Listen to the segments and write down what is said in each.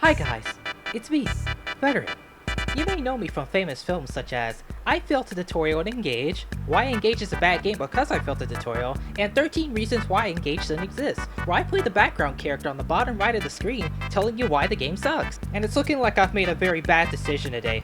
Hi guys, it's me, Veteran. You may know me from famous films such as I Failed the Tutorial in Engage, Why Engage is a Bad Game Because I Failed the Tutorial, and 13 Reasons Why Engage doesn't exist, where I play the background character on the bottom right of the screen telling you why the game sucks. And it's looking like I've made a very bad decision today.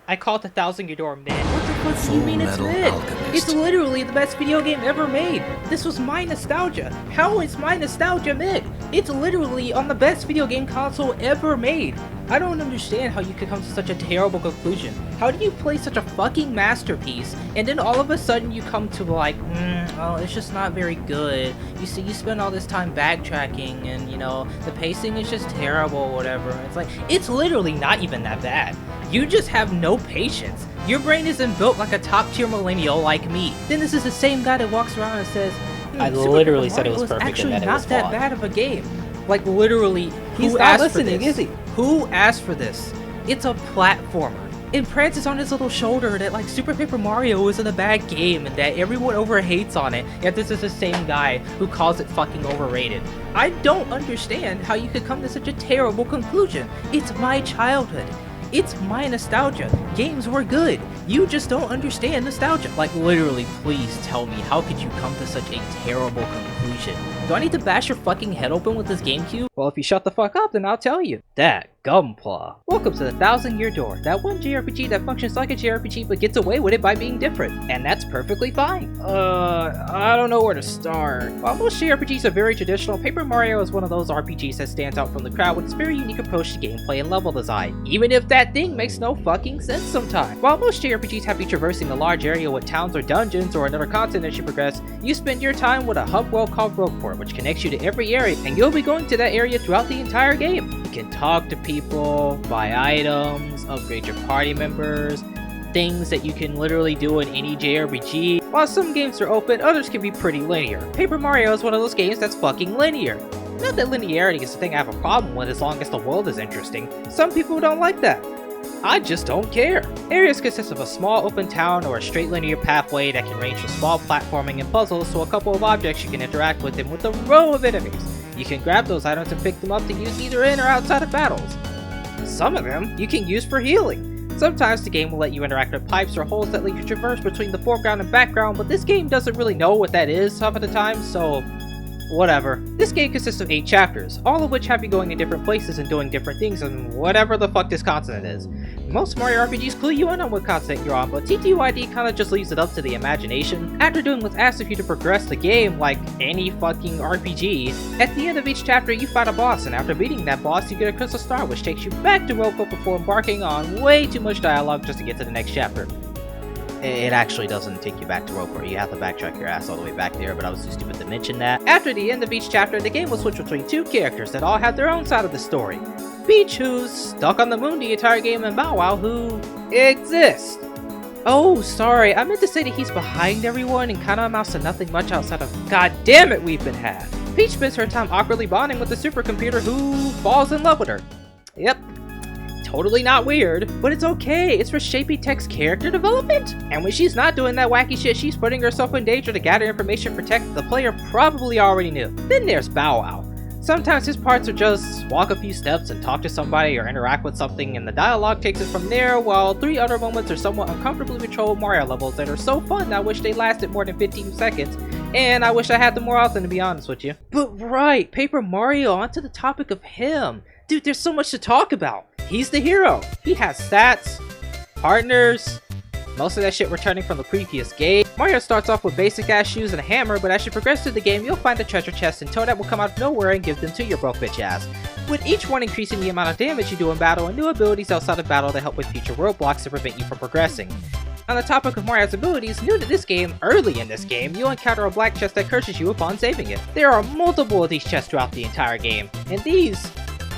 I called 1000 Year Door mid. What the fuck do you mean it's mid? It's literally the best video game ever made. This was my nostalgia. How is my nostalgia mid? It's literally on the best video game console ever made. I don't understand how you could come to such a terrible conclusion. How do you play such a fucking masterpiece and then all of a sudden you come to like, oh, it's just not very good. You see, you spend all this time backtracking and, you know, the pacing is just terrible or whatever. It's like, it's literally not even that bad. You just have no patience. Your brain isn't built like a top tier millennial like me. Then this is the same guy that walks around and says, I literally said it was perfect actually and that not it was that flawed. bad of a game. Like literally, He's who not asked listening, for this? is he? Who asked for this? It's a platformer. It prances on his little shoulder that like Super Paper Mario isn't a bad game and that everyone over hates on it, yet this is the same guy who calls it fucking overrated. I don't understand how you could come to such a terrible conclusion. It's my childhood. It's my nostalgia. Games were good. You just don't understand nostalgia. Like literally, please tell me, how could you come to such a terrible conclusion? Do I need to bash your fucking head open with this GameCube? Well, if you shut the fuck up, then I'll tell you. Dat Gumpluh. Welcome to the 1000 Year Door, that one JRPG that functions like a JRPG but gets away with it by being different. And that's perfectly fine. I don't know where to start. While most JRPGs are very traditional, Paper Mario is one of those RPGs that stands out from the crowd with its very unique approach to gameplay and level design, even if that thing makes no fucking sense sometimes. While most JRPGs have you traversing a large area with towns or dungeons or another continent as you progress, you spend your time with a hub world called Rogueport, which connects you to every area, and you'll be going to that area throughout the entire game. You can talk to people, buy items, upgrade your party members, things that you can literally do in any JRPG. While some games are open, others can be pretty linear. Paper Mario is one of those games that's fucking linear. Not that linearity is the thing I have a problem with as long as the world is interesting. Some people don't like that. I just don't care. Areas consist of a small open town or a straight linear pathway that can range from small platforming and puzzles to a couple of objects you can interact with and with a row of enemies. You can grab those items and pick them up to use either in or outside of battles. Some of them you can use for healing. Sometimes the game will let you interact with pipes or holes that let you traverse between the foreground and background, but this game doesn't really know what that is half of the time, so whatever. This game consists of 8 chapters, all of which have you going to different places and doing different things and whatever the fuck this continent is. Most Mario RPGs clue you in on what continent you're on, but TTYD kinda just leaves it up to the imagination. After doing what's asked of you to progress the game like any fucking RPG, at the end of each chapter you fight a boss, and after beating that boss you get a crystal star which takes you back to Rogueport before embarking on way too much dialogue just to get to the next chapter. It actually doesn't take you back to Rogueport, you have to backtrack your ass all the way back there, but I was too stupid to mention that. After the end of each chapter, the game will switch between 2 characters that all have their own side of the story. Peach, who's stuck on the moon the entire game, and Bow Wow, who exists. Oh, sorry, I meant to say that he's behind everyone and kinda amounts to nothing much outside of god damn it, we've been had. Peach spends her time awkwardly bonding with the supercomputer who falls in love with her. Yep. Totally not weird, but it's okay, it's for shaping Tech's character development. And when she's not doing that wacky shit, she's putting herself in danger to gather information for Tech the player probably already knew. Then there's Bow Wow. Sometimes his parts are just walk a few steps and talk to somebody or interact with something and the dialogue takes it from there, while 3 other moments are somewhat uncomfortably controlled Mario levels that are so fun I wish they lasted more than 15 seconds, and I wish I had them more often to be honest with you. But right, Paper Mario, onto the topic of him. Dude, there's so much to talk about. He's the hero. He has stats, partners, most of that shit returning from the previous game. Mario starts off with basic ass shoes and a hammer, but as you progress through the game, you'll find a treasure chest and Toadette will come out of nowhere and give them to your broke bitch ass. With each one increasing the amount of damage you do in battle and new abilities outside of battle to help with future roadblocks to prevent you from progressing. On the topic of Mario's abilities, new to this game, early in this game, you'll encounter a black chest that curses you upon saving it. There are multiple of these chests throughout the entire game, and these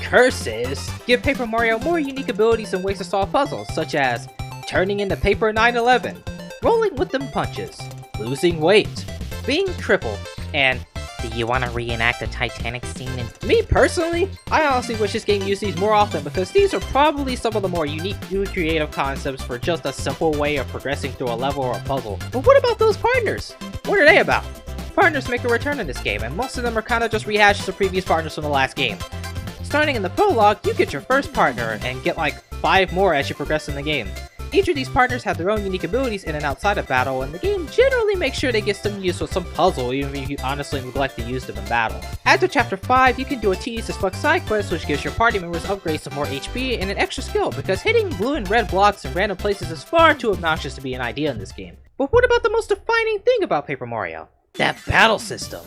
curses give Paper Mario more unique abilities and ways to solve puzzles, such as turning into Paper 911, rolling with them punches, losing weight, being crippled, and do you want to reenact the Titanic scene? Me personally, I honestly wish this game used these more often because these are probably some of the more unique new creative concepts for just a simple way of progressing through a level or a puzzle. But what about those partners? What are they about? Partners make a return in this game, and most of them are kinda just rehashes of previous partners from the last game. Starting in the prologue, you get your first partner, and get like 5 more as you progress in the game. Each of these partners have their own unique abilities in and outside of battle, and the game generally makes sure they get some use with some puzzle even if you honestly neglect to use them in battle. After chapter 5, you can do a tedious as fuck side quest which gives your party members upgrades to more HP and an extra skill, because hitting blue and red blocks in random places is far too obnoxious to be an idea in this game. But what about the most defining thing about Paper Mario? That battle system!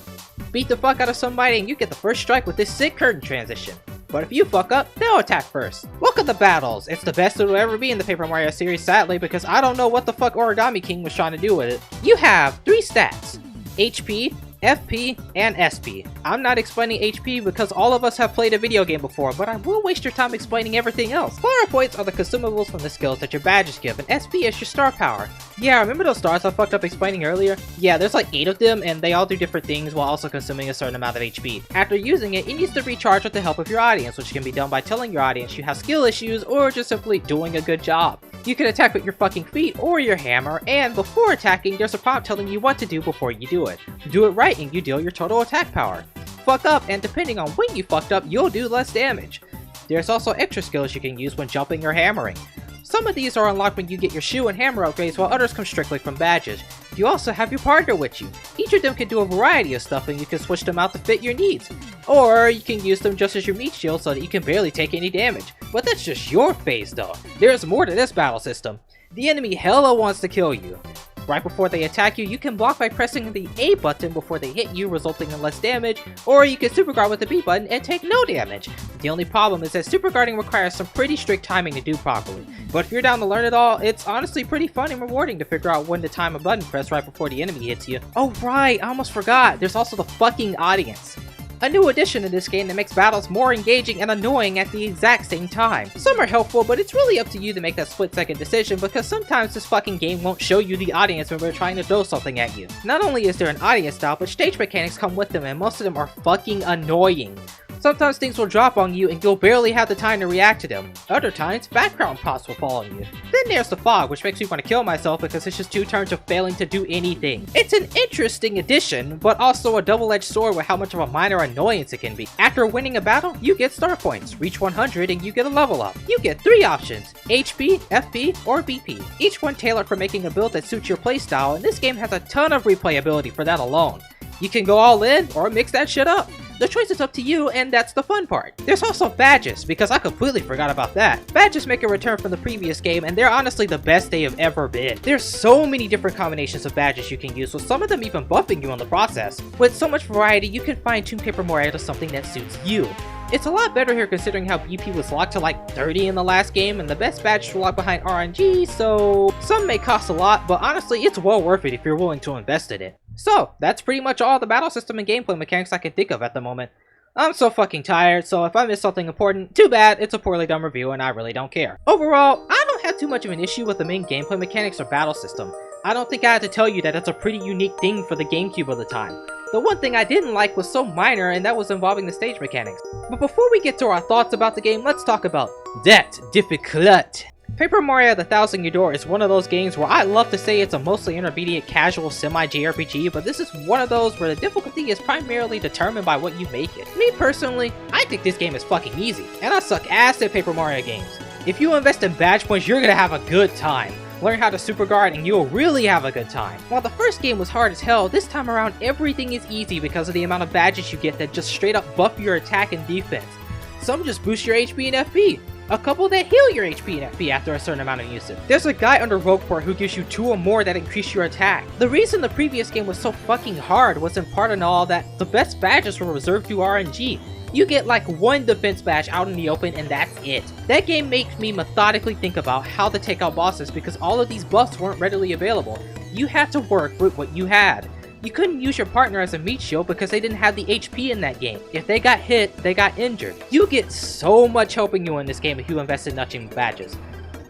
Beat the fuck out of somebody and you get the first strike with this sick curtain transition. But if you fuck up, they'll attack first. Look at the battles! It's the best it'll ever be in the Paper Mario series, sadly, because I don't know what the fuck Origami King was trying to do with it. You have 3 stats: HP, FP, and SP. I'm not explaining HP because all of us have played a video game before, but I will waste your time explaining everything else. Flower points are the consumables from the skills that your badges give, and SP is your star power. Yeah, remember those stars I fucked up explaining earlier? Yeah, there's like 8 of them, and they all do different things while also consuming a certain amount of HP. After using it, it needs to recharge with the help of your audience, which can be done by telling your audience you have skill issues or just simply doing a good job. You can attack with your fucking feet or your hammer, and before attacking, there's a prompt telling you what to do before you do it. Do it right and you deal your total attack power. Fuck up, and depending on when you fucked up, you'll do less damage. There's also extra skills you can use when jumping or hammering. Some of these are unlocked when you get your shoe and hammer upgrades, while others come strictly from badges. You also have your partner with you. Each of them can do a variety of stuff and you can switch them out to fit your needs. Or you can use them just as your meat shield so that you can barely take any damage. But that's just your phase though. There's more to this battle system. The enemy hella wants to kill you. Right before they attack you, you can block by pressing the A button before they hit you, resulting in less damage, or you can super guard with the B button and take no damage. The only problem is that super guarding requires some pretty strict timing to do properly. But if you're down to learn it all, it's honestly pretty fun and rewarding to figure out when to time a button press right before the enemy hits you. Oh right, I almost forgot, there's also the fucking audience. A new addition to this game that makes battles more engaging and annoying at the exact same time. Some are helpful, but it's really up to you to make that split-second decision because sometimes this fucking game won't show you the audience when we're trying to throw something at you. Not only is there an audience style, but stage mechanics come with them and most of them are fucking annoying. Sometimes things will drop on you and you'll barely have the time to react to them. Other times, background props will fall on you. Then there's the fog, which makes me want to kill myself because it's just 2 turns of failing to do anything. It's an interesting addition, but also a double-edged sword with how much of a minor annoyance it can be. After winning a battle, you get star points. Reach 100 and you get a level up. You get 3 options: HP, FP, or BP. Each one tailored for making a build that suits your playstyle, and this game has a ton of replayability for that alone. You can go all in or mix that shit up. The choice is up to you, and that's the fun part. There's also badges, because I completely forgot about that. Badges make a return from the previous game, and they're honestly the best they have ever been. There's so many different combinations of badges you can use, with some of them even buffing you in the process. With so much variety, you can fine-tune Paper Mario to something that suits you. It's a lot better here considering how BP was locked to like 30 in the last game, and the best badges were locked behind RNG, so some may cost a lot, but honestly it's well worth it if you're willing to invest in it. So, that's pretty much all the battle system and gameplay mechanics I can think of at the moment. I'm so fucking tired, so if I missed something important, too bad, it's a poorly done review and I really don't care. Overall, I don't have too much of an issue with the main gameplay mechanics or battle system. I don't think I had to tell you that it's a pretty unique thing for the GameCube of the time. The one thing I didn't like was so minor, and that was involving the stage mechanics. But before we get to our thoughts about the game, let's talk about Dhet Difficult. Paper Mario The Thousand Year Door is one of those games where I love to say it's a mostly intermediate casual semi-JRPG, but this is one of those where the difficulty is primarily determined by what you make it. Me personally, I think this game is fucking easy, and I suck ass at Paper Mario games. If you invest in badge points, you're gonna have a good time. Learn how to super guard and you'll really have a good time. While the first game was hard as hell, this time around everything is easy because of the amount of badges you get that just straight up buff your attack and defense. Some just boost your HP and FP. A couple that heal your HP and FP after a certain amount of usage. There's a guy under Rogueport who gives you 2 or more that increase your attack. The reason the previous game was so fucking hard was in part and all that the best badges were reserved through RNG. You get like 1 defense badge out in the open and that's it. That game makes me methodically think about how to take out bosses because all of these buffs weren't readily available. You had to work with what you had. You couldn't use your partner as a meat shield because they didn't have the HP in that game. If they got hit, they got injured. You get so much helping you in this game if you invest in notching badges.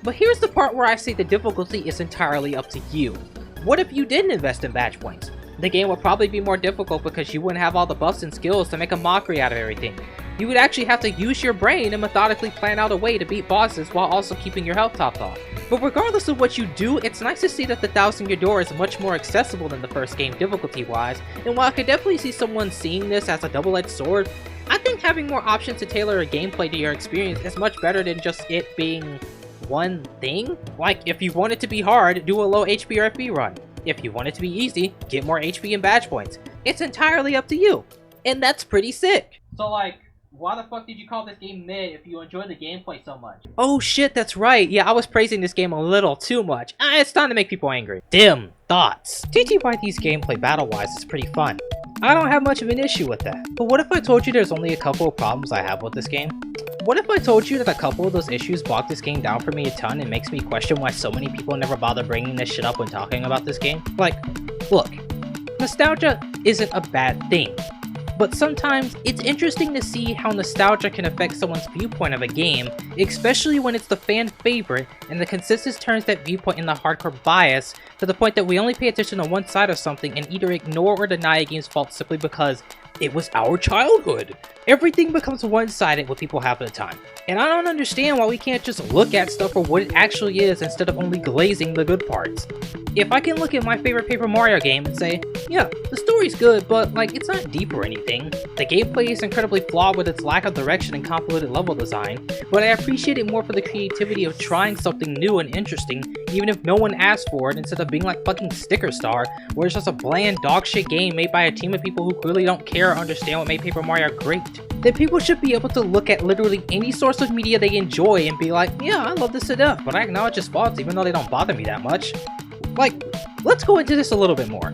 But here's the part where I say the difficulty is entirely up to you. What if you didn't invest in badge points? The game would probably be more difficult because you wouldn't have all the buffs and skills to make a mockery out of everything. You would actually have to use your brain and methodically plan out a way to beat bosses while also keeping your health topped off. But regardless of what you do, it's nice to see that the Thousand Year Door is much more accessible than the first game difficulty-wise, and while I could definitely see someone seeing this as a double-edged sword, I think having more options to tailor a gameplay to your experience is much better than just it being one thing. Like, if you want it to be hard, do a low HP or FP run. If you want it to be easy, get more HP and badge points. It's entirely up to you. And that's pretty sick. So like, why the fuck did you call this game mid if you enjoy the gameplay so much? Oh shit, that's right. Yeah, I was praising this game a little too much. It's time to make people angry. Dhem Thoguts. TTYT's gameplay battle-wise is pretty fun. I don't have much of an issue with that. But what if I told you there's only a couple of problems I have with this game? What if I told you that a couple of those issues bog this game down for me a ton and makes me question why so many people never bother bringing this shit up when talking about this game? Like, look, nostalgia isn't a bad thing. But sometimes, it's interesting to see how nostalgia can affect someone's viewpoint of a game, especially when it's the fan favorite, and the consensus turns that viewpoint into hardcore bias to the point that we only pay attention to one side of something and either ignore or deny a game's fault simply because it was our childhood. Everything becomes one-sided with people half of the time. And I don't understand why we can't just look at stuff for what it actually is instead of only glazing the good parts. If I can look at my favorite Paper Mario game and say, yeah, the story's good, but like, it's not deep or anything. The gameplay is incredibly flawed with its lack of direction and convoluted level design, but I appreciate it more for the creativity of trying something new and interesting, even if no one asked for it, instead of being like fucking Sticker Star, where it's just a bland dogshit game made by a team of people who clearly don't care or understand what made Paper Mario great. Then people should be able to look at literally any source of media they enjoy and be like, yeah, I love this enough, but I acknowledge its faults even though they don't bother me that much. Like, let's go into this a little bit more.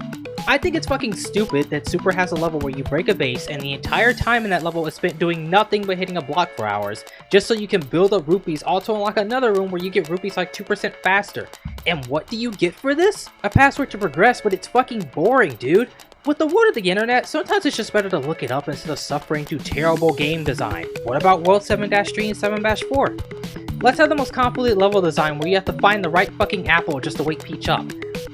I think it's fucking stupid that Super has a level where you break a base and the entire time in that level is spent doing nothing but hitting a block for hours, just so you can build up rupees, all to unlock another room where you get rupees like 2% faster. And what do you get for this? A password to progress, but it's fucking boring, dude. With the word of the internet, sometimes it's just better to look it up instead of suffering through terrible game design. What about World 7-3 and 7-4? Let's have the most convoluted level design where you have to find the right fucking apple just to wake Peach up.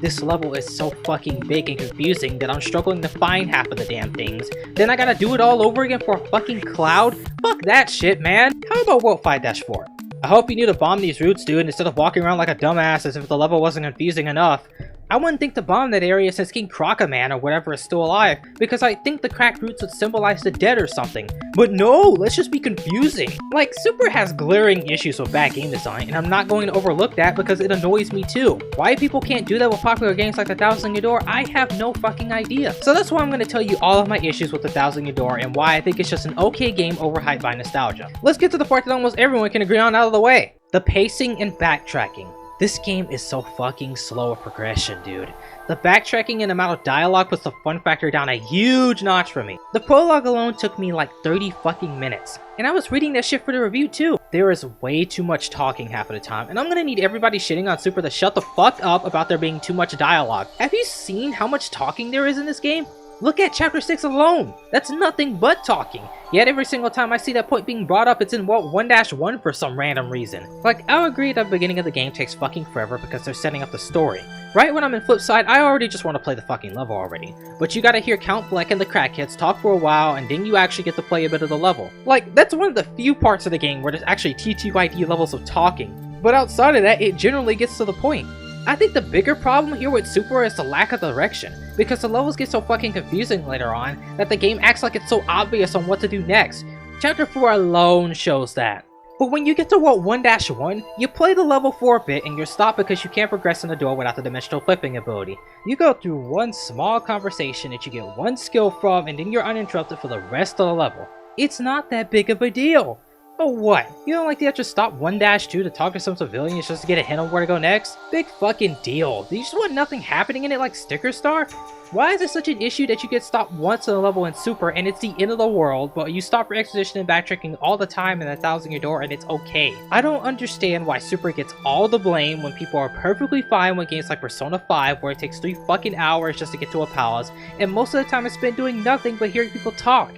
This level is so fucking big and confusing that I'm struggling to find half of the damn things. Then I gotta do it all over again for a fucking cloud? Fuck that shit, man. How about World 5-4? I hope you knew to bomb these routes, dude, instead of walking around like a dumbass as if the level wasn't confusing enough. I wouldn't think to bomb that area since King Crocaman or whatever is still alive, because I think the cracked roots would symbolize the dead or something. But no, let's just be confusing. Like, Super has glaring issues with bad game design, and I'm not going to overlook that because it annoys me too. Why people can't do that with popular games like The Thousand Year Door, I have no fucking idea. So that's why I'm going to tell you all of my issues with The Thousand Year Door and why I think it's just an okay game overhyped by nostalgia. Let's get to the part that almost everyone can agree on out of the way. The pacing and backtracking. This game is so fucking slow of progression, dude. The backtracking and amount of dialogue puts the fun factor down a huge notch for me. The prologue alone took me like 30 fucking minutes. And I was reading that shit for the review too. There is way too much talking half of the time, and I'm gonna need everybody shitting on Super to shut the fuck up about there being too much dialogue. Have you seen how much talking there is in this game? Look at Chapter 6 alone! That's nothing but talking. Yet every single time I see that point being brought up, it's in World 1-1 for some random reason. Like, I'll agree that the beginning of the game takes fucking forever because they're setting up the story. Right when I'm in flip side, I already just want to play the fucking level already. But you gotta hear Count Bleck and the crackheads talk for a while, and then you actually get to play a bit of the level. Like, that's one of the few parts of the game where there's actually TTYT levels of talking. But outside of that, it generally gets to the point. I think the bigger problem here with Super is the lack of direction, because the levels get so fucking confusing later on that the game acts like it's so obvious on what to do next. Chapter 4 alone shows that. But when you get to World 1-1, you play the level for a bit and you're stopped because you can't progress in the door without the dimensional flipping ability. You go through one small conversation that you get one skill from and then you're uninterrupted for the rest of the level. It's not that big of a deal. Oh what? You don't like to have to stop 1-2 to talk to some civilians just to get a hint on where to go next? Big fucking deal. Do you just want nothing happening in it like Sticker Star? Why is it such an issue that you get stopped once in a level in Super and it's the end of the world, but you stop for exposition and backtracking all the time in The Thousand Year Door and it's okay? I don't understand why Super gets all the blame when people are perfectly fine with games like Persona 5 where it takes 3 fucking hours just to get to a palace, and most of the time it's spent doing nothing but hearing people talk.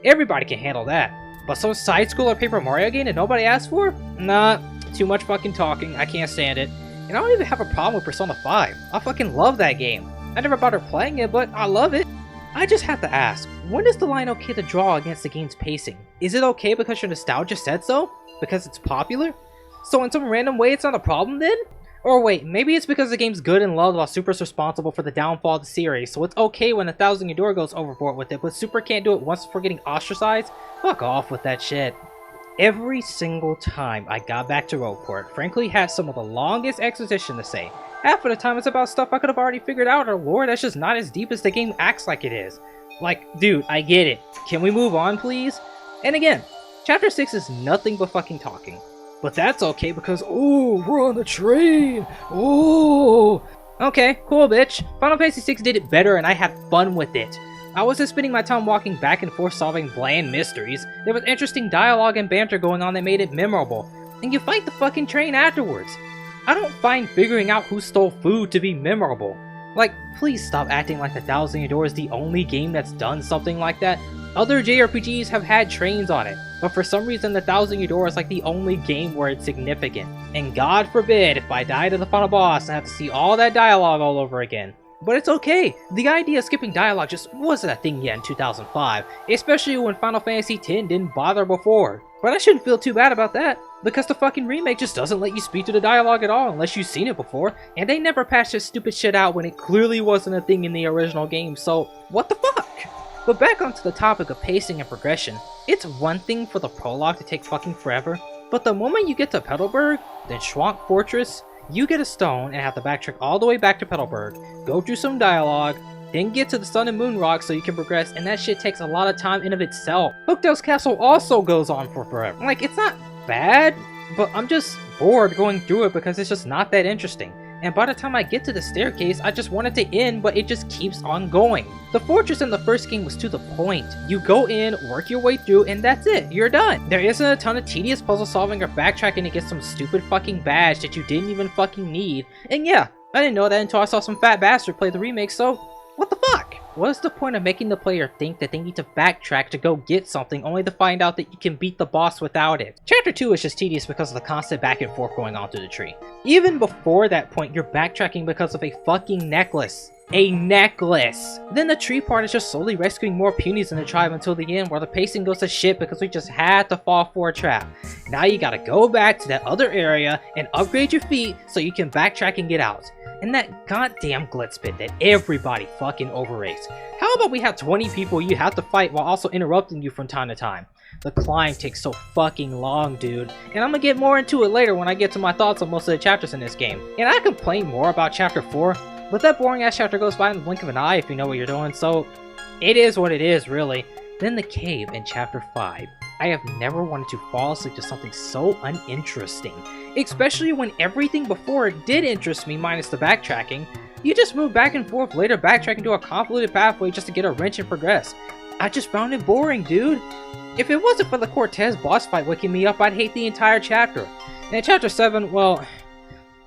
Everybody can handle that. But some side-scroller Paper Mario game that nobody asked for? Nah, too much fucking talking, I can't stand it. And I don't even have a problem with Persona 5. I fucking love that game. I never bothered playing it, but I love it. I just have to ask, when is the line okay to draw against the game's pacing? Is it okay because your nostalgia said so? Because it's popular? So in some random way it's not a problem then? Or wait, maybe it's because the game's good and loved while Super's responsible for the downfall of the series, so it's okay when 1,000 Year Door goes overboard with it, but Super can't do it once before getting ostracized? Fuck off with that shit. Every single time I got back to Rogueport, frankly had some of the longest exposition to say. Half of the time it's about stuff I could have already figured out or lore that's just not as deep as the game acts like it is. Like, dude, I get it. Can we move on, please? And again, Chapter 6 is nothing but fucking talking. But that's okay because, ooh, we're on the train! Ooh! Okay, cool, bitch. Final Fantasy 6 did it better and I had fun with it. I wasn't spending my time walking back and forth solving bland mysteries. There was interesting dialogue and banter going on that made it memorable. And you fight the fucking train afterwards. I don't find figuring out who stole food to be memorable. Like, please stop acting like the 1,000 Year Door is the only game that's done something like that. Other JRPGs have had trains on it, but for some reason the 1,000 Year Door is like the only game where it's significant. And God forbid if I die to the final boss and have to see all that dialogue all over again. But it's okay, the idea of skipping dialogue just wasn't a thing yet in 2005, especially when Final Fantasy X didn't bother before. But I shouldn't feel too bad about that, because the fucking remake just doesn't let you speak to the dialogue at all unless you've seen it before, and they never patched this stupid shit out when it clearly wasn't a thing in the original game, so what the fuck? But back onto the topic of pacing and progression, it's one thing for the prologue to take fucking forever, but the moment you get to Petalburg, then Schwank Fortress, you get a stone and have to backtrack all the way back to Petalburg, go through some dialogue, then get to the Sun and Moon Rock so you can progress, and that shit takes a lot of time in of itself. Hooktail's Castle also goes on for forever. Like, it's not bad, but I'm just bored going through it because it's just not that interesting. And by the time I get to the staircase, I just want it to end, but it just keeps on going. The fortress in the first game was to the point. You go in, work your way through, and that's it. You're done. There isn't a ton of tedious puzzle solving or backtracking to get some stupid fucking badge that you didn't even fucking need. And yeah, I didn't know that until I saw some fat bastard play the remake, so what the fuck? What's the point of making the player think that they need to backtrack to go get something only to find out that you can beat the boss without it? Chapter 2 is just tedious because of the constant back and forth going on through the tree. Even before that point, you're backtracking because of a fucking necklace. A necklace! Then the tree part is just slowly rescuing more punies in the tribe until the end where the pacing goes to shit because we just had to fall for a trap. Now you gotta go back to that other area and upgrade your feet so you can backtrack and get out. And that goddamn glitz bit that everybody fucking overrates. How about we have 20 people you have to fight while also interrupting you from time to time? The climb takes so fucking long, dude. And I'm gonna get more into it later when I get to my thoughts on most of the chapters in this game. And I complain more about chapter 4, but that boring ass chapter goes by in the blink of an eye if you know what you're doing, so it is what it is, really. Then the cave in chapter 5. I have never wanted to fall asleep to something so uninteresting. Especially when everything before it did interest me minus the backtracking. You just move back and forth, later backtracking to a convoluted pathway just to get a wrench and progress. I just found it boring, dude. If it wasn't for the Cortez boss fight waking me up, I'd hate the entire chapter. And in chapter 7, well,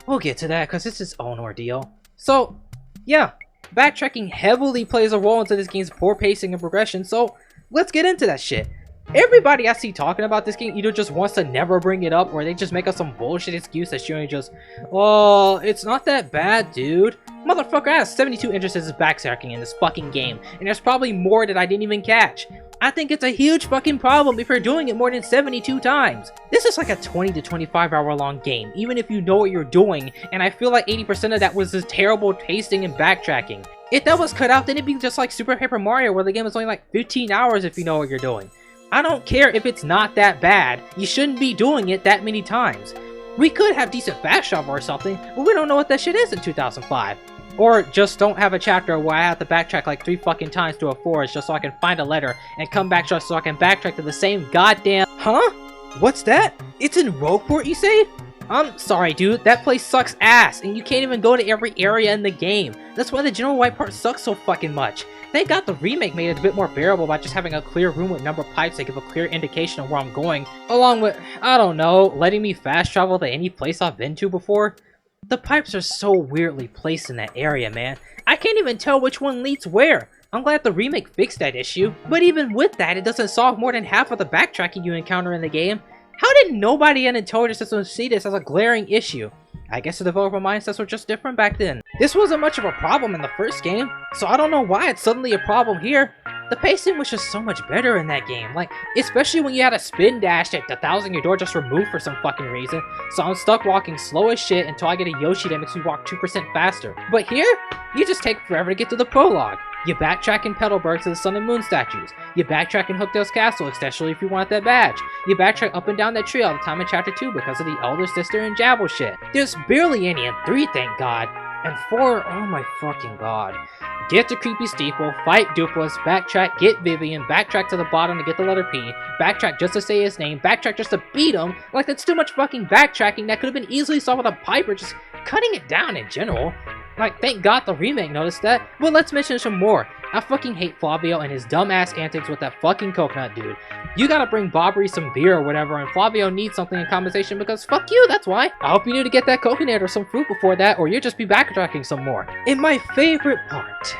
we'll get to that because it's its own ordeal. So, yeah, backtracking heavily plays a role into this game's poor pacing and progression, so let's get into that shit. Everybody I see talking about this game either just wants to never bring it up or they just make up some bullshit excuse that showing just, oh, it's not that bad, dude. Motherfucker, I have 72 instances of backtracking in this fucking game, and there's probably more that I didn't even catch. I think it's a huge fucking problem if you're doing it more than 72 times. This is like a 20 to 25 hour long game, even if you know what you're doing, and I feel like 80% of that was just terrible pacing and backtracking. If that was cut out, then it'd be just like Super Paper Mario where the game is only like 15 hours if you know what you're doing. I don't care if it's not that bad, you shouldn't be doing it that many times. We could have decent fast travel or something, but we don't know what that shit is in 2005. Or just don't have a chapter where I have to backtrack like 3 fucking times to a forest just so I can find a letter and come back just so I can backtrack to the same goddamn— Huh? What's that? It's in Rogueport, you say? I'm sorry, dude, that place sucks ass, and you can't even go to every area in the game. That's why the general white part sucks so fucking much. Thank God the remake made it a bit more bearable by just having a clear room with number of pipes that give a clear indication of where I'm going, along with, I don't know, letting me fast travel to any place I've been to before. The pipes are so weirdly placed in that area, man. I can't even tell which one leads where. I'm glad the remake fixed that issue, but even with that, it doesn't solve more than half of the backtracking you encounter in the game. How did nobody in Intelligent Systems see this as a glaring issue? I guess the developer mindsets were just different back then. This wasn't much of a problem in the first game, so I don't know why it's suddenly a problem here. The pacing was just so much better in that game, like, especially when you had a spin dash that the tiles in your door just removed for some fucking reason, so I'm stuck walking slow as shit until I get a Yoshi that makes me walk 2% faster. But here, you just take forever to get to the prologue. You backtrack in Petalburg to the Sun and Moon statues. You backtrack in Hooktail's castle, especially if you want that badge. You backtrack up and down that tree all the time in Chapter 2 because of the elder sister and Jabble shit. There's barely any in 3, thank god. And 4, oh my fucking god. Get to Creepy Steeple, fight Dupless, backtrack, get Vivian, backtrack to the bottom to get the letter P, backtrack just to say his name, backtrack just to beat him. Like, that's too much fucking backtracking that could have been easily solved with a pipe or just cutting it down in general. Like, thank god the remake noticed that. But let's mention some more. I fucking hate Flavio and his dumbass antics with that fucking coconut dude. You gotta bring Bobbery some beer or whatever, and Flavio needs something in compensation because fuck you, that's why. I hope you need to get that coconut or some fruit before that, or you'll just be backtracking some more. And my favorite part,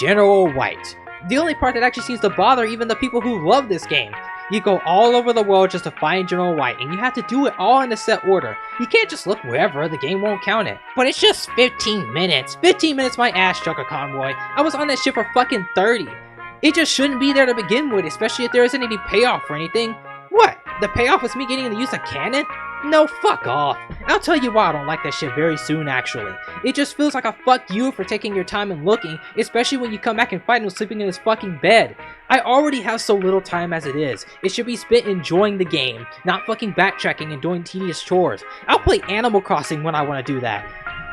General White. The only part that actually seems to bother even the people who love this game. You go all over the world just to find General White, and you have to do it all in a set order. You can't just look wherever, the game won't count it. But it's just 15 minutes. 15 minutes my ass, Trucker Convoy. I was on that ship for fucking 30. It just shouldn't be there to begin with, especially if there isn't any payoff or anything. What? The payoff was me getting to use a cannon? No, fuck off. I'll tell you why I don't like that shit very soon, actually. It just feels like a fuck you for taking your time and looking, especially when you come back and fight him sleeping in his fucking bed. I already have so little time as it is. It should be spent enjoying the game, not fucking backtracking and doing tedious chores. I'll play Animal Crossing when I want to do that.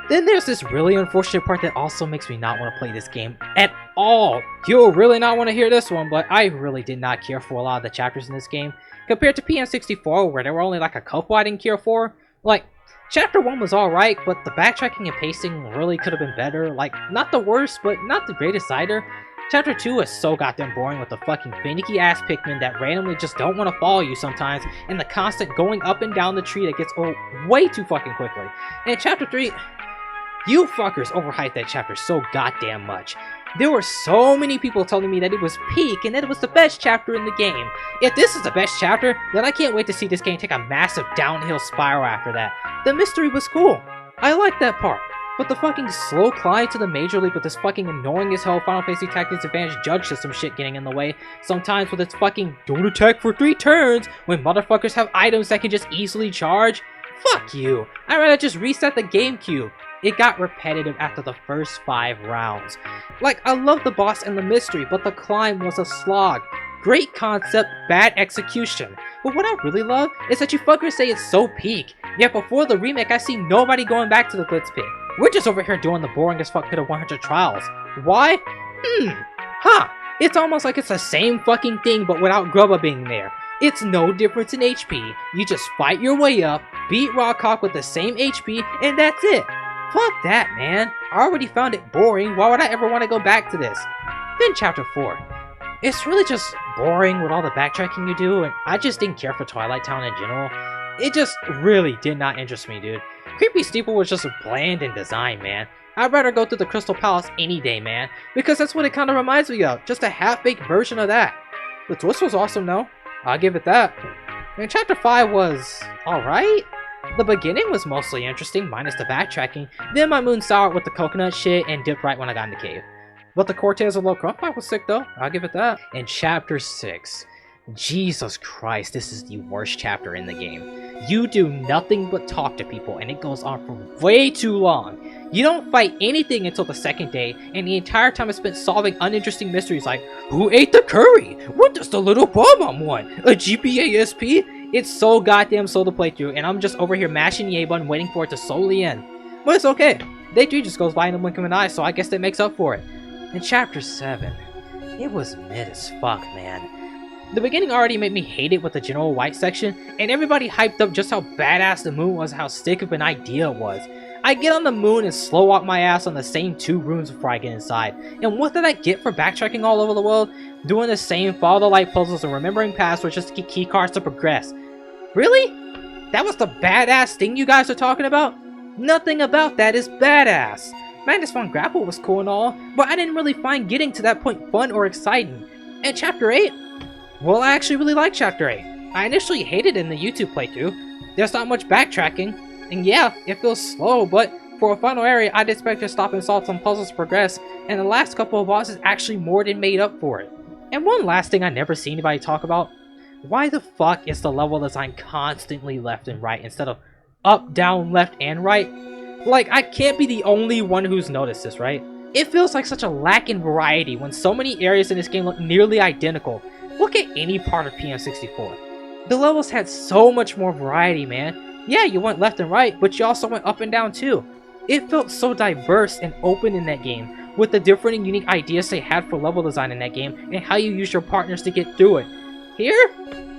Then there's this really unfortunate part that also makes me not want to play this game at all. You'll really not want to hear this one, but I really did not care for a lot of the chapters in this game. Compared to PM64, where there were only like a couple I didn't care for. Like, Chapter 1 was alright, but the backtracking and pacing really could have been better. Like, not the worst, but not the greatest either. Chapter 2 is so goddamn boring with the fucking finicky ass Pikmin that randomly just don't want to follow you sometimes, and the constant going up and down the tree that gets old way too fucking quickly. And Chapter 3, you fuckers overhyped that chapter so goddamn much. There were so many people telling me that it was peak and that it was the best chapter in the game. If this is the best chapter, then I can't wait to see this game take a massive downhill spiral after that. The mystery was cool. I like that part. But the fucking slow climb to the Major League with this fucking annoying as hell Final Fantasy Tactics Advantage judge system shit getting in the way, sometimes with its fucking don't attack for 3 turns when motherfuckers have items that can just easily charge. Fuck you. I'd rather just reset the GameCube. It got repetitive after the first 5 rounds. Like, I love the boss and the mystery, but the climb was a slog. Great concept, bad execution. But what I really love is that you fuckers say it's so peak, yet before the remake I see nobody going back to the Glitz Pit. We're just over here doing the boring as fuck pit of 100 trials. Why? It's almost like it's the same fucking thing but without Grubba being there. It's no difference in HP, you just fight your way up, beat Rawcock with the same HP, and that's it. Fuck that, man. I already found it boring, why would I ever want to go back to this? Then Chapter 4. It's really just boring with all the backtracking you do, and I just didn't care for Twilight Town in general. It just really did not interest me, dude. Creepy Steeple was just bland in design, man. I'd rather go through the Crystal Palace any day, man, because that's what it kind of reminds me of, just a half-baked version of that. The twist was awesome, though. I'll give it that. And Chapter 5 was alright. The beginning was mostly interesting, minus the backtracking. Then my moon soured with the coconut shit and dipped right when I got in the cave. But the Cortez of Low Crump fight was sick though, I'll give it that. And Chapter 6. Jesus Christ, this is the worst chapter in the game. You do nothing but talk to people and it goes on for way too long. You don't fight anything until the second day, and the entire time is spent solving uninteresting mysteries like, who ate the curry? What does the little bomb want? A GPA SP? It's so goddamn slow to play through, and I'm just over here mashing the A button waiting for it to slowly end. But it's okay. Day 3 just goes by in the blink of an eye, so I guess that makes up for it. And Chapter 7. It was mid as fuck, man. The beginning already made me hate it with the General White section, and everybody hyped up just how badass the moon was, how sick of an idea it was. I get on the moon and slow walk my ass on the same 2 rooms before I get inside. And what did I get for backtracking all over the world? Doing the same follow the light puzzles and remembering passwords just to get key cards to progress. Really? That was the badass thing you guys are talking about? Nothing about that is badass. Magnus von Grapple was cool and all, but I didn't really find getting to that point fun or exciting. And Chapter 8? Well, I actually really like Chapter 8. I initially hated it in the YouTube playthrough. There's not much backtracking. And yeah, it feels slow, but for a final area, I'd expect to stop and solve some puzzles to progress, and the last couple of bosses actually more than made up for it. And one last thing I never see anybody talk about, why the fuck is the level design constantly left and right instead of up, down, left, and right? Like, I can't be the only one who's noticed this, right? It feels like such a lack in variety when so many areas in this game look nearly identical. Look at any part of PM64. The levels had so much more variety, man. Yeah, you went left and right, but you also went up and down too. It felt so diverse and open in that game, with the different and unique ideas they had for level design in that game and how you use your partners to get through it. Here,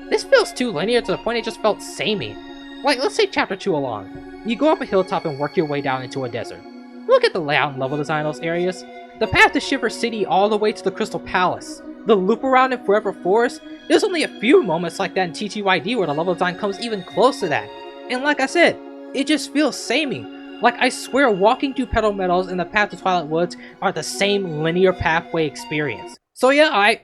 this feels too linear to the point it just felt samey. Like, let's say Chapter 2 along. You go up a hilltop and work your way down into a desert. Look at the layout and level design of those areas. The path to Shiver City all the way to the Crystal Palace. The loop around in Forever Forest. There's only a few moments like that in TTYD where the level design comes even close to that. And like I said, it just feels samey. Like, I swear walking through Petal Meadows and the path to Twilight Woods are the same linear pathway experience. So yeah,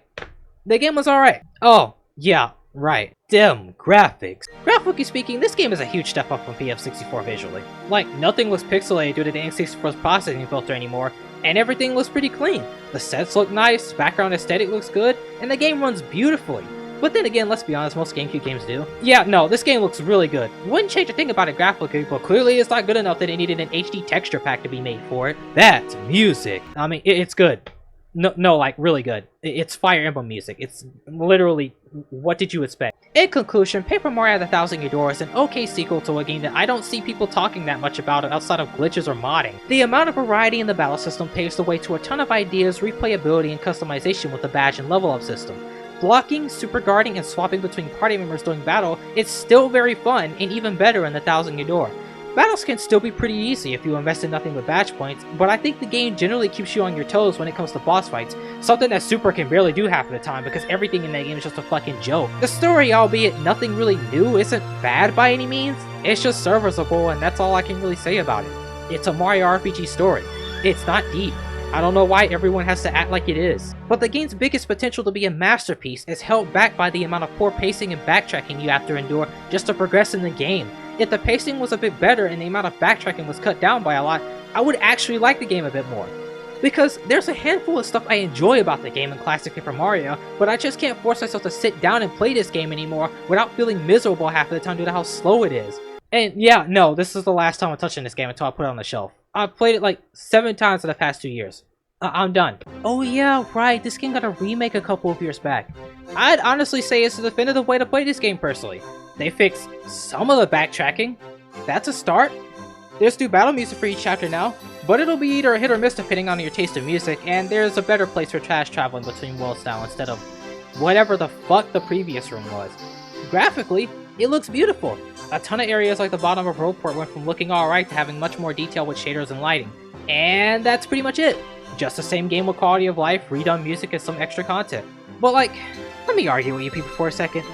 the game was alright. Oh, yeah, right. Dhem Graphix. Graphically speaking, this game is a huge step up from PM64 visually. Like, nothing looks pixelated due to the N64's processing filter anymore, and everything looks pretty clean. The sets look nice, background aesthetic looks good, and the game runs beautifully. But then again, let's be honest, most GameCube games do. Yeah, no, this game looks really good. Wouldn't change a thing about it graphically, but clearly it's not good enough that it needed an HD texture pack to be made for it. That's music. I mean, it's good. No, like, really good. It's Fire Emblem music. It's literally, what did you expect? In conclusion, Paper Mario: The Thousand Year Door is an okay sequel to a game that I don't see people talking that much about outside of glitches or modding. The amount of variety in the battle system paves the way to a ton of ideas, replayability, and customization with the badge and level up system. Blocking, super guarding, and swapping between party members during battle is still very fun and even better in The Thousand Year Door. Battles can still be pretty easy if you invest in nothing but badge points, but I think the game generally keeps you on your toes when it comes to boss fights, something that Super can barely do half of the time because everything in that game is just a fucking joke. The story, albeit nothing really new, isn't bad by any means, it's just serviceable and that's all I can really say about it. It's a Mario RPG story. It's not deep. I don't know why everyone has to act like it is. But the game's biggest potential to be a masterpiece is held back by the amount of poor pacing and backtracking you have to endure just to progress in the game. If the pacing was a bit better and the amount of backtracking was cut down by a lot, I would actually like the game a bit more. Because there's a handful of stuff I enjoy about the game in classic Paper Mario, but I just can't force myself to sit down and play this game anymore without feeling miserable half of the time due to how slow it is. And yeah, no, this is the last time I'm touching this game until I put it on the shelf. I've played it like 7 times in the past 2 years. I'm done. Oh yeah, right, this game got a remake a couple of years back. I'd honestly say it's the definitive way to play this game personally. They fixed some of the backtracking. That's a start. There's new battle music for each chapter now, but it'll be either a hit or miss depending on your taste of music, and there's a better place for trash traveling between worlds now instead of whatever the fuck the previous room was. Graphically, it looks beautiful. A ton of areas like the bottom of Roadport went from looking alright to having much more detail with shaders and lighting. And that's pretty much it. Just the same game with quality of life, redone music, and some extra content. But like, let me argue with you people for a second.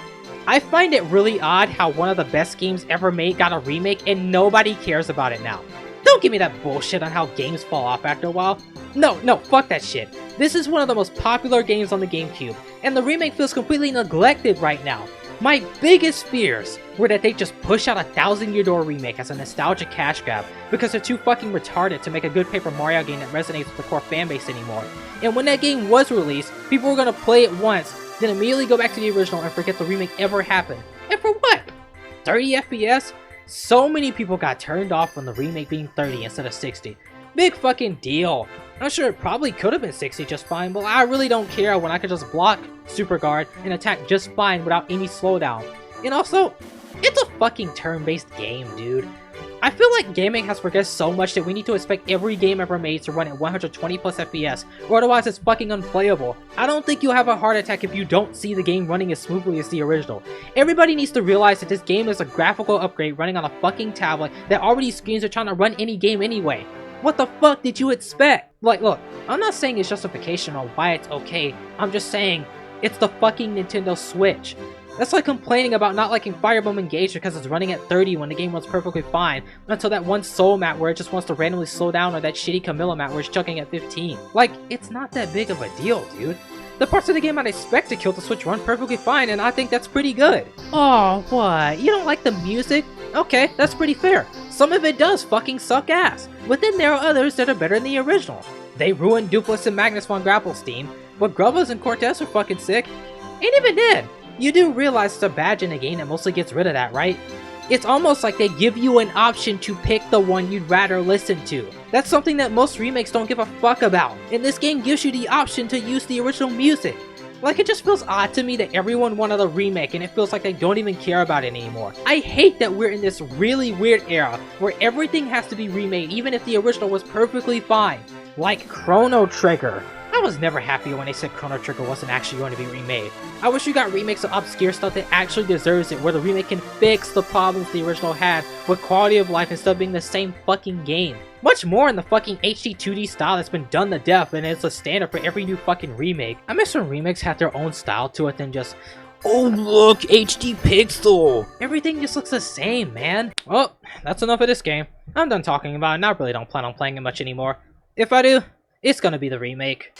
I find it really odd how one of the best games ever made got a remake and nobody cares about it now. Don't give me that bullshit on how games fall off after a while. No, fuck that shit. This is one of the most popular games on the GameCube, and the remake feels completely neglected right now. My biggest fears were that they just push out a 1000 Year Door remake as a nostalgia cash grab because they're too fucking retarded to make a good Paper Mario game that resonates with the core fanbase anymore. And when that game was released, people were gonna play it once, then immediately go back to the original and forget the remake ever happened. And for what? 30 FPS? So many people got turned off from the remake being 30 instead of 60. Big fucking deal. I'm sure it probably could have been 60 just fine, but I really don't care when I could just block, super guard, and attack just fine without any slowdown. And also, it's a fucking turn-based game, dude. I feel like gaming has progressed so much that we need to expect every game ever made to run at 120 plus FPS, or otherwise it's fucking unplayable. I don't think you'll have a heart attack if you don't see the game running as smoothly as the original. Everybody needs to realize that this game is a graphical upgrade running on a fucking tablet that already screens are trying to run any game anyway. What the fuck did you expect? Like, look, I'm not saying it's justification on why it's okay, I'm just saying, it's the fucking Nintendo Switch. That's like complaining about not liking Fire Emblem Engage because it's running at 30 when the game runs perfectly fine, until that one Soul map where it just wants to randomly slow down, or that shitty Camilla map where it's chugging at 15. Like, it's not that big of a deal, dude. The parts of the game I'd expect to kill the Switch run perfectly fine, and I think that's pretty good. Oh, what? You don't like the music? Okay, that's pretty fair. Some of it does fucking suck ass, but then there are others that are better than the original. They ruined Dupless and Magnus von Grappel's theme, but Grubba's and Cortez are fucking sick. And even then, you do realize it's a badge in a game that mostly gets rid of that, right? It's almost like they give you an option to pick the one you'd rather listen to. That's something that most remakes don't give a fuck about, and this game gives you the option to use the original music. Like, it just feels odd to me that everyone wanted a remake and it feels like they don't even care about it anymore. I hate that we're in this really weird era where everything has to be remade even if the original was perfectly fine. Like Chrono Trigger. I was never happy when they said Chrono Trigger wasn't actually going to be remade. I wish you got remakes of obscure stuff that actually deserves it, where the remake can fix the problems the original had with quality of life instead of being the same fucking game. Much more in the fucking HD 2D style that's been done to death and it's a standard for every new fucking remake. I miss when remakes had their own style to it than just, oh look, HD pixel! Everything just looks the same, man. Well, that's enough of this game. I'm done talking about it and I really don't plan on playing it much anymore. If I do, it's gonna be the remake.